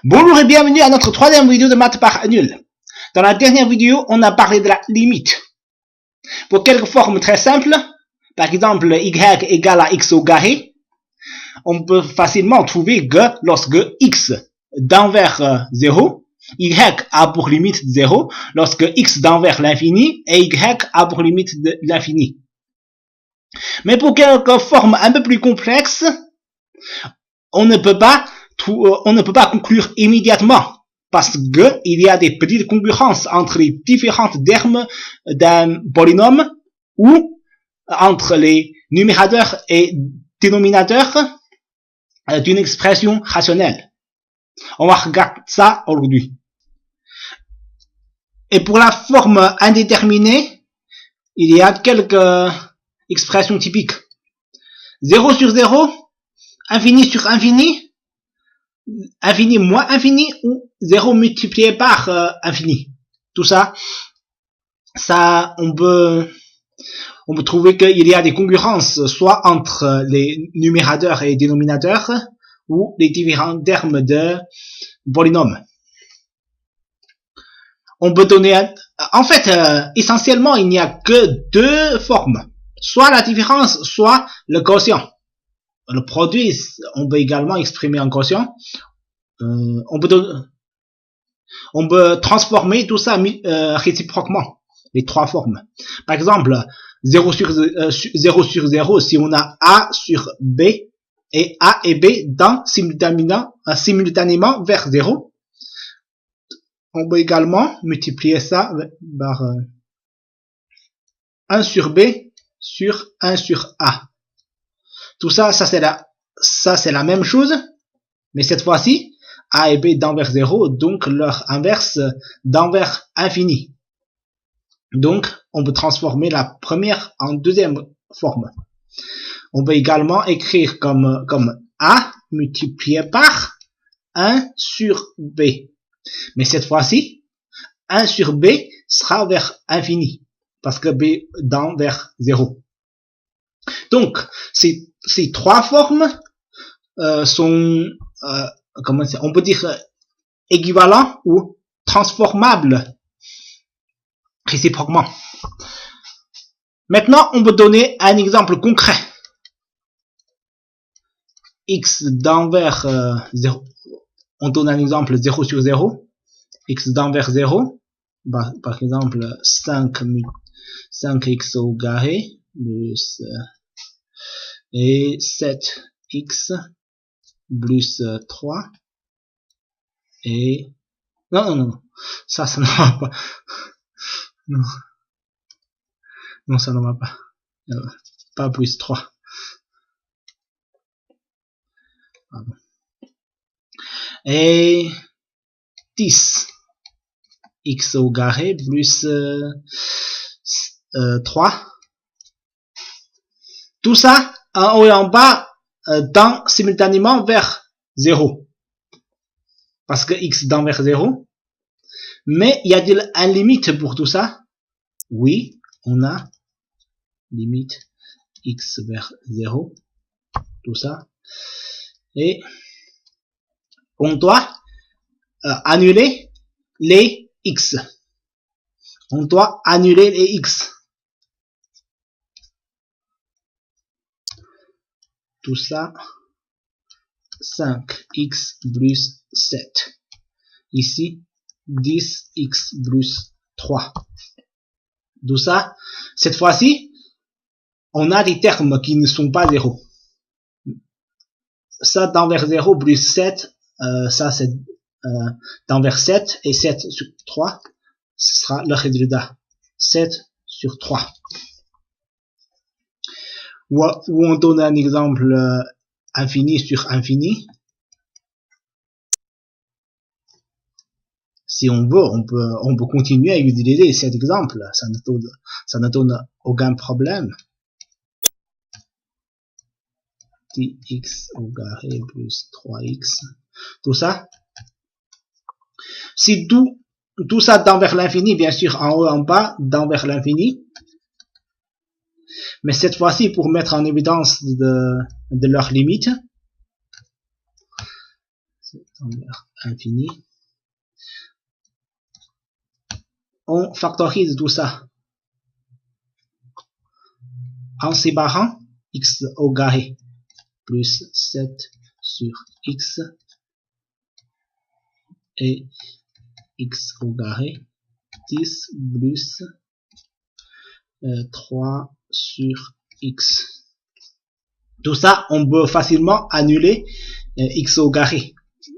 Bonjour et bienvenue à notre troisième vidéo de maths par nul. Dans la dernière vidéo, on a parlé de la limite. Pour quelques formes très simples, par exemple y égale à x au carré, on peut facilement trouver que lorsque x d'envers 0, y a pour limite 0, lorsque x d'envers l'infini et y a pour limite de l'infini. Mais pour quelques formes un peu plus complexes, on ne peut pas conclure immédiatement parce que il y a des petites concurrences entre les différentes termes d'un polynôme ou entre les numérateurs et dénominateurs d'une expression rationnelle. On va regarder ça aujourd'hui. Et pour la forme indéterminée, il y a quelques expressions typiques. 0 sur 0, infini sur infini, infini moins infini ou 0 multiplié par infini. Tout ça, on peut trouver qu'il y a des concurrences soit entre les numérateurs et dénominateurs ou les différents termes de polynômes. On peut donner, en fait, essentiellement, il n'y a que deux formes. Soit la différence, soit le quotient. Le produit, on peut également exprimer en quotient. On peut transformer tout ça réciproquement, les trois formes. Par exemple, 0 sur 0, si on a A sur B, et A et B dans simultanément vers 0, on peut également multiplier ça par 1 sur B sur 1 sur A. Tout ça, ça c'est la même chose, mais cette fois-ci, A et B d'envers 0, donc leur inverse d'envers infini. Donc, on peut transformer la première en deuxième forme. On peut également écrire comme A multiplié par 1 sur B. Mais cette fois-ci, 1 sur B sera vers infini, parce que B tend vers 0. Donc, ces trois formes sont, on peut dire, équivalents ou transformables réciproquement. Maintenant, on peut donner un exemple concret. X d'envers 0. On donne un exemple 0 sur 0. X d'envers 0. Par exemple, 5x au carré plus et 7x plus 3 et non, ça ne va pas. Non, ça ne va pas. Pas plus 3. Pardon. Et 10 x au carré plus 3. Tout ça en haut et en bas tend simultanément vers 0. Parce que x tend vers 0. Mais y a-t-il une limite pour tout ça? Oui, on a limite x vers 0. Tout ça. Et on doit annuler les x. On doit annuler les x. Tout ça, 5x plus 7. Ici, 10x plus 3. Tout ça, cette fois-ci, on a des termes qui ne sont pas 0. Ça tend vers 0 plus 7, ça c'est tend vers 7 et 7 sur 3, ce sera le résultat. 7 sur 3. Ou on donne un exemple infini sur infini. Si on veut, on peut continuer à utiliser cet exemple. Ça ne donne aucun problème. 10x au carré plus 3x. Tout ça. Si tout ça tend vers l'infini, bien sûr, en haut et en bas, tend vers l'infini. Mais cette fois-ci, pour mettre en évidence de leurs limites, envers infini. On factorise tout ça en séparant x au carré plus 7 sur x et x au carré 10 plus 3 sur x. Tout ça, on peut facilement annuler x au carré.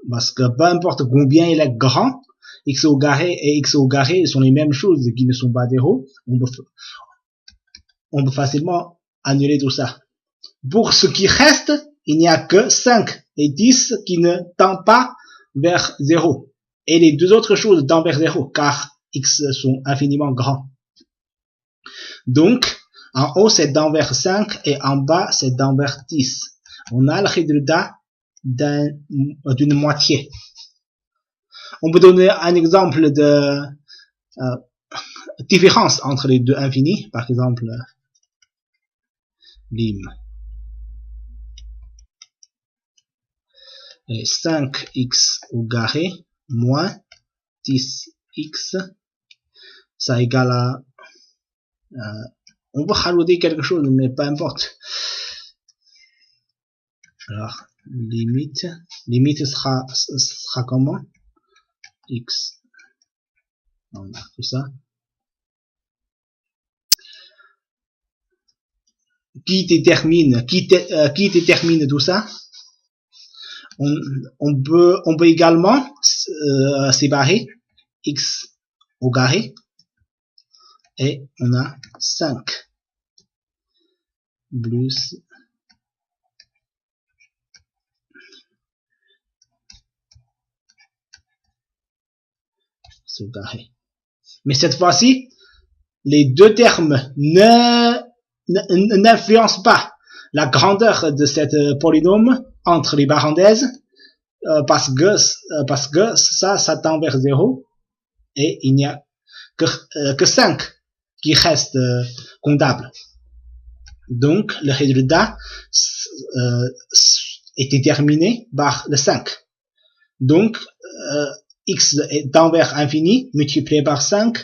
Parce que peu importe combien il est grand, x au carré et x au carré sont les mêmes choses qui ne sont pas zéro. On peut facilement annuler tout ça. Pour ce qui reste, il n'y a que 5 et 10 qui ne tendent pas vers 0. Et les deux autres choses tendent vers 0, car x sont infiniment grands. Donc, en haut, c'est tend vers 5 et en bas, c'est tend vers 10. On a le résultat d'une moitié. On peut donner un exemple de différence entre les deux infinis. Par exemple, lim. Et 5x au carré moins 10x, ça égale à... on peut rajouter quelque chose, mais peu importe. Alors, limite sera comment? X. On a tout ça. Qui détermine tout ça? On peut également séparer x au carré et on a 5 plus au carré. Mais cette fois-ci, les deux termes n'influencent pas la grandeur de cette polynôme entre les parenthèses parce que ça tend vers 0 et il n'y a que 5 qui restent comptables. Donc le résultat est déterminé par le 5. Donc x tend vers infini multiplié par 5,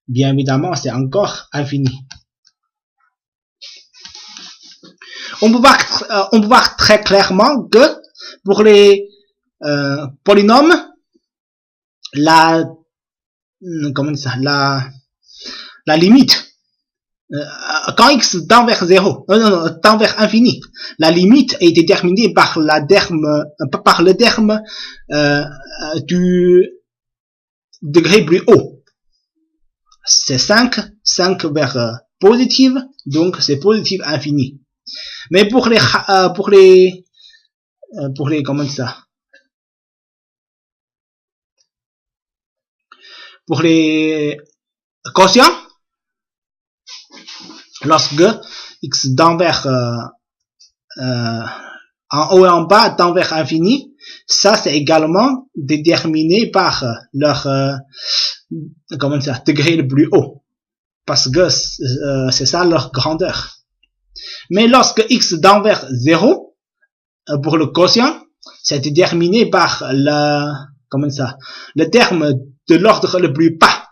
bien évidemment c'est encore infini. On peut voir très clairement que pour les polynômes, la limite, quand x tend vers 0, tend vers infini, la limite est déterminée par le terme du degré plus haut. C'est 5 vers positive, donc c'est positive infini. Mais pour les comment ça? Pour les quotients, lorsque x tend vers en haut et en bas tend vers infini, ça c'est également déterminé par leur degré le plus haut, parce que c'est ça leur grandeur. Mais lorsque x tend vers 0, pour le quotient, c'est déterminé par le terme de l'ordre le plus bas.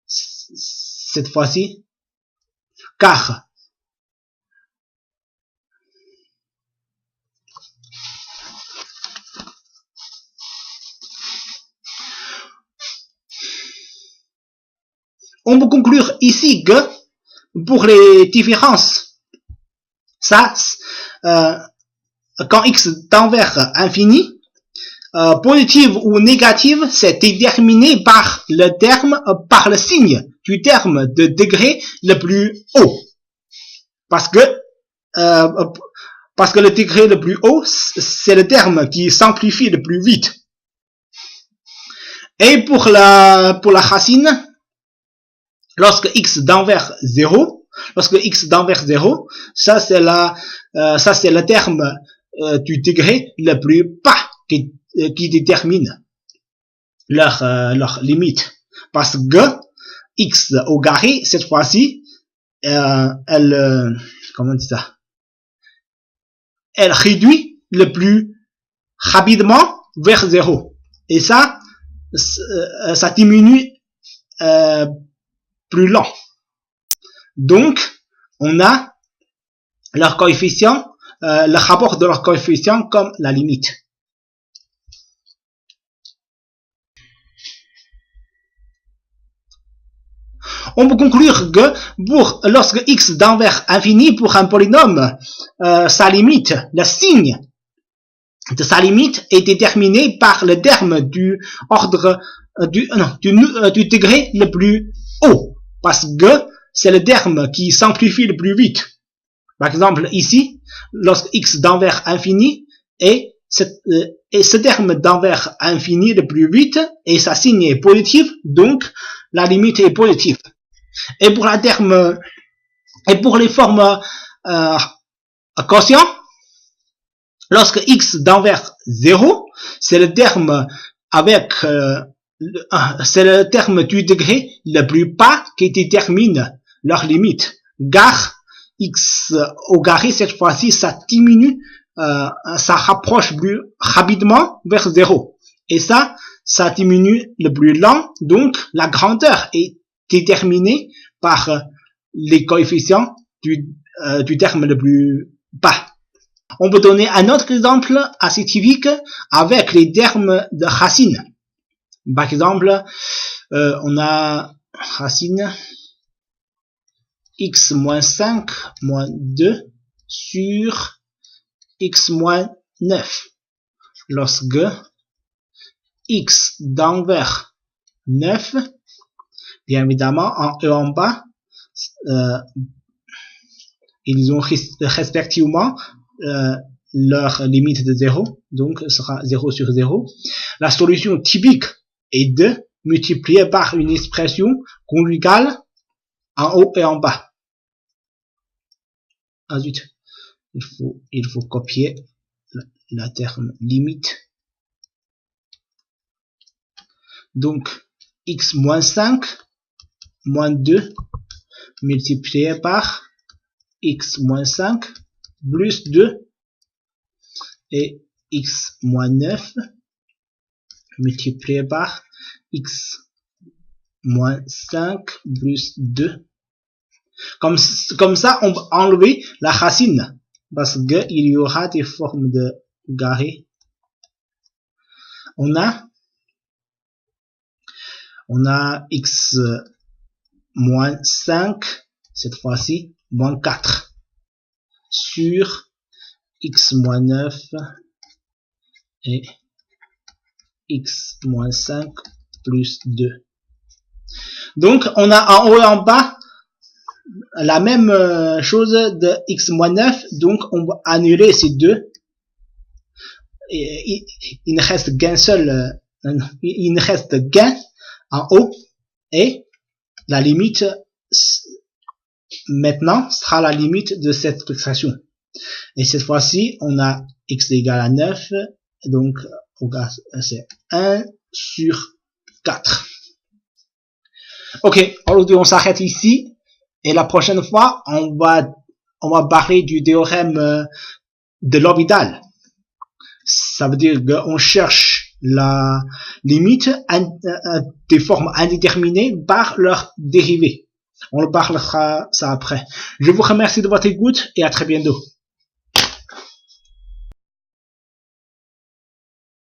Cette fois-ci, car on peut conclure ici que pour les différences, ça, quand x tend vers infini, positive ou négative, c'est déterminé par le signe du terme de degré le plus haut. Parce que le degré le plus haut, c'est le terme qui s'amplifie le plus vite. Et pour la racine, lorsque x tend vers 0, ça c'est le terme du degré le plus bas qui détermine leur limite. Parce que x au carré, cette fois-ci, elle réduit le plus rapidement vers 0. Et ça diminue plus lent. Donc, on a leur coefficient, le rapport de leur coefficient comme la limite. On peut conclure que lorsque x tend vers infini pour un polynôme, sa limite, le signe de sa limite est déterminé par le terme du ordre du degré le plus haut, parce que c'est le terme qui s'amplifie le plus vite. Par exemple, ici, lorsque x tend vers infini, et ce terme tend vers infini le plus vite, et sa signe est positive, donc la limite est positive. Et pour les formes quotient, lorsque x tend vers 0, c'est le terme c'est le terme du degré le plus bas qui détermine leur limite. Car x au carré, cette fois-ci, ça diminue, ça rapproche plus rapidement vers 0. Et ça diminue le plus lent, donc la grandeur est déterminée par les coefficients du terme le plus bas. On peut donner un autre exemple assez typique avec les termes de racine. Par exemple, on a racine x moins 5 moins 2 sur x moins 9. Lorsque x tend vers 9, bien évidemment, en haut et en bas, ils ont respectivement leur limite de 0, donc ce sera 0 sur 0. La solution typique est de multiplier par une expression conjugale en haut et en bas. Ensuite, il faut copier la terme limite. Donc, x moins 5 moins 2 multiplié par x moins 5 plus 2 et x moins 9 multiplié par x moins 5 plus 2. Comme ça, on va enlever la racine parce que il y aura des formes de carré. On a x moins 5, cette fois-ci, moins 4 sur x moins 9 et x moins 5 plus 2. Donc, on a en haut et en bas la même chose de x moins 9. Donc, on va annuler ces deux. Et, il ne reste qu'un seul, il ne reste qu'un en haut. Et la limite, maintenant, sera la limite de cette expression. Et cette fois-ci, on a x égale à 9. Donc, c'est 1 sur 4. Ok, aujourd'hui on s'arrête ici. Et la prochaine fois, on va parler du théorème de l'orbital. Ça veut dire qu'on cherche la limite des formes indéterminées par leur dérivée. On parlera ça après. Je vous remercie de votre écoute et à très bientôt.